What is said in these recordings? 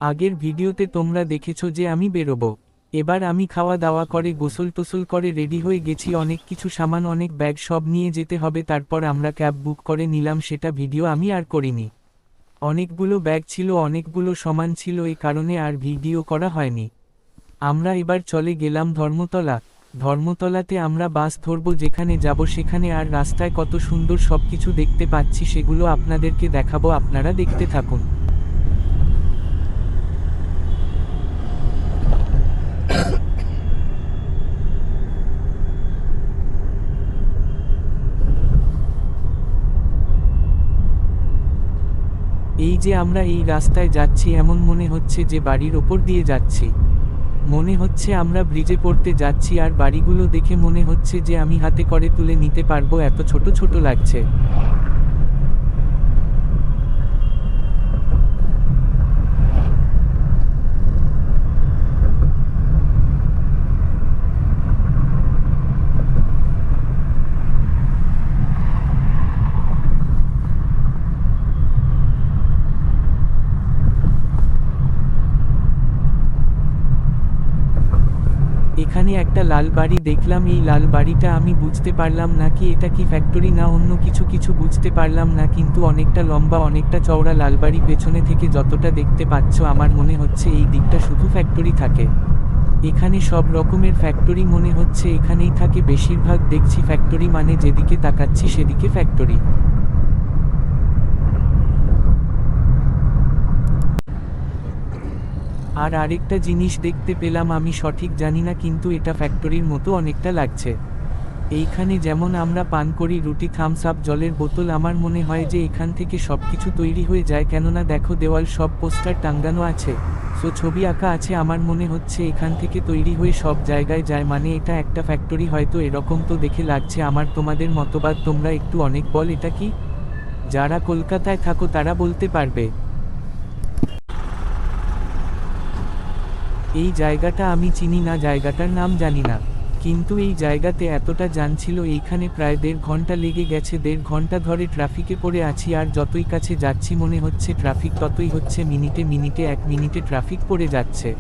আগের ভিডিওতে তোমরা দেখেছো যে আমি বেরোবো। এবার আমি খাওয়া দাওয়া করে গোসল টোসল করে রেডি হয়ে গেছি, অনেক কিছু সামান অনেক ব্যাগ সব নিয়ে যেতে হবে, তারপর আমরা ক্যাব বুক করে নিলাম, সেটা ভিডিও আমি আর করিনি। অনেকগুলো ব্যাগ ছিল, অনেকগুলো সামান ছিল, এই কারণে আর ভিডিও করা হয়নি। আমরা এবার চলে গেলাম ধর্মতলা। ধর্মতলাতে আমরা বাস ধরবো, যেখানে যাব সেখানে, আর রাস্তায় কত সুন্দর সবকিছু দেখতে পাচ্ছি সেগুলো আপনাদেরকে দেখাবো, আপনারা দেখতে থাকুন। এই যে আমরা এই রাস্তায় যাচ্ছি, এমন মনে হচ্ছে যে বাড়ির ওপর দিয়ে যাচ্ছি। মনে হচ্ছে আমরা ব্রিজে পড়তে যাচ্ছি, আর বাড়িগুলো দেখে মনে হচ্ছে যে আমি হাতে করে তুলে নিতে পারবো, এত ছোট ছোট লাগছে। এখানে একটা লাল বাড়ি দেখলাম, এই লাল বাড়িটা আমি বুঝতে পারলাম না কি এটা কি ফ্যাক্টরি না অন্য কিছু, কিছু বুঝতে পারলাম না, কিন্তু অনেকটা লম্বা অনেকটা চওড়া লাল বাড়ি, পেছনে থেকে যতটা দেখতে পাচ্ছ আমার মনে হচ্ছে এই দিকটা শুধু ফ্যাক্টরি থাকে। এখানে সব রকমের ফ্যাক্টরি মনে হচ্ছে এখানেই থাকে, বেশিরভাগ দেখছি ফ্যাক্টরি, মানে যেদিকে তাকাচ্ছি সেদিকে ফ্যাক্টরি। আর আরেকটা জিনিস দেখতে পেলাম, আমি সঠিক জানি না কিন্তু এটা ফ্যাক্টরির মতো অনেকটা লাগছে। এইখানে যেমন আমরা পান করি রুটি, থামস আপ, জলের বোতল, আমার মনে হয় যে এখান থেকে সবকিছু তৈরি হয়ে যায়, কেননা দেখো দেওয়াল সব পোস্টার টাঙ্গানো আছে, ছবি আঁকা আছে, আমার মনে হচ্ছে এখান থেকে তৈরি হয়ে সব জায়গায় যায়, মানে এটা একটা ফ্যাক্টরি হয়তো, এরকম তো দেখে লাগছে আমার। তোমাদের মতবাদ তোমরা একটু অনেক বল এটা কি, যারা কলকাতায় থাকো তারা বলতে পারবে। এই জায়গাটা আমি চিনি না, জায়গাটার নাম জানি না, কিন্তু এই জায়গাতে এতটা জ্যাম ছিল, এইখানে প্রায় 1.5 ঘন্টা লেগে গেছে, 1.5 ঘন্টা ধরে ট্রাফিকে পড়ে আছি, আর যতই কাছে যাচ্ছি মনে হচ্ছে ট্রাফিক ততই হচ্ছে, মিনিটে মিনিটে 1 মিনিটে ট্রাফিক পড়ে যাচ্ছে।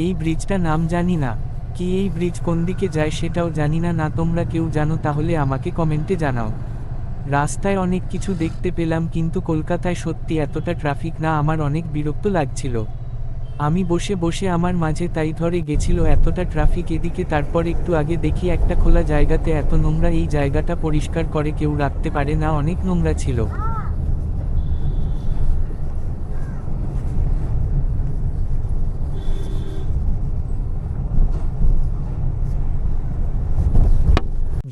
এই ব্রিজটা নাম জানি না, কি এই ব্রিজ কোন দিকে যায় সেটাও জানি না, না তোমরা কেউ জানো তাহলে আমাকে কমেন্টে জানাও। রাস্তায় অনেক কিছু দেখতে পেলাম, কিন্তু কলকাতায় সত্যি এতটা ট্রাফিক না, আমার অনেক বিরক্ত লাগছিল। আমি বসে বসে আমার মাঝে তাই ধরে গেছিল এতটা ট্রাফিক এদিকে, তারপর একটু আগে দেখি একটা খোলা জায়গাতে এত নোংরা, এই জায়গাটা পরিষ্কার করে কেউ রাখতে পারে না, অনেক নোংরা ছিল।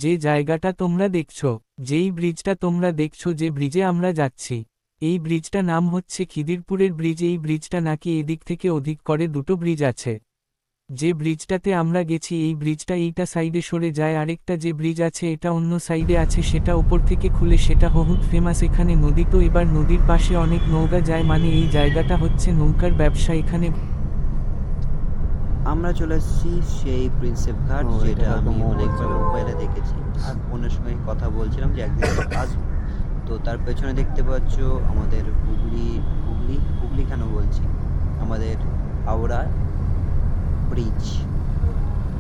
যে জায়গাটা তোমরা দেখছো, যেই ব্রিজটা তোমরা দেখছো, যে ব্রিজে আমরা যাচ্ছি, এই ব্রিজটা নাম হচ্ছে খিদিরপুরের ব্রিজ। এই ব্রিজটা নাকি এদিক থেকে ওদিক করে দুটো ব্রিজ আছে। যে ব্রিজটাতে আমরা গেছি এই ব্রিজটা এইটা সাইডে সরে যায়, আরেকটা যে ব্রিজ আছে এটা অন্য সাইডে আছে, সেটা উপর থেকে খুলে, সেটা বহুত ফেমাস। এখানে নদী, তো এবার নদীর পাশে অনেক নৌকা যায়, মানে এই জায়গাটা হচ্ছে নৌকার ব্যবসা এখানে। আমরা চলে এসেছি সেই প্রিন্সেপ ঘাট, যেটা আমি অনেকবার মোবাইলে দেখেছি, আর ফোনের সঙ্গে কথা বলছিলাম যে একদিন আসবো। তো তার পেছনে দেখতে পাচ্ছ আমাদের হুগলি, হুগলি হুগলি কেন বলছি, আমাদের হাওড়া ব্রিজ।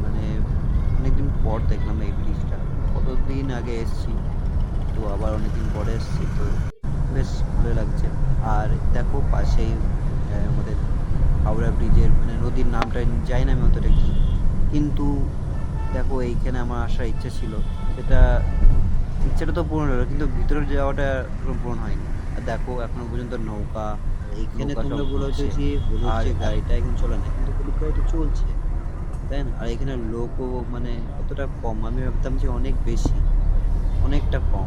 মানে অনেকদিন পর দেখলাম এই ব্রিজটা, কতদিন আগে এসেছি, তো আবার অনেকদিন পরে এসেছি, তো বেশ ভালো লাগছে। আর দেখো পাশেই আমাদের হাওড়া ব্রিজের, মানে নদীর নামটা জানি না আমি অতটা কি, কিন্তু দেখো এইখানে আমার আসার ইচ্ছা ছিল, সেটা ইচ্ছাটা তো পূরণ হলো, কিন্তু ভিতরে যাওয়াটা এখনো পূরণ হয়নি। আর দেখো এখনো পর্যন্ত নৌকা, এইখানে তোমরা বলেছো যে হলুদ যে গাড়িটা এখন চলে না, কিন্তু হলুদ গাড়িটা চলছে, তাই না? আর এখানে লোকও মানে অতটা কম, আমি ভাবতাম যে অনেক বেশি, অনেকটা কম।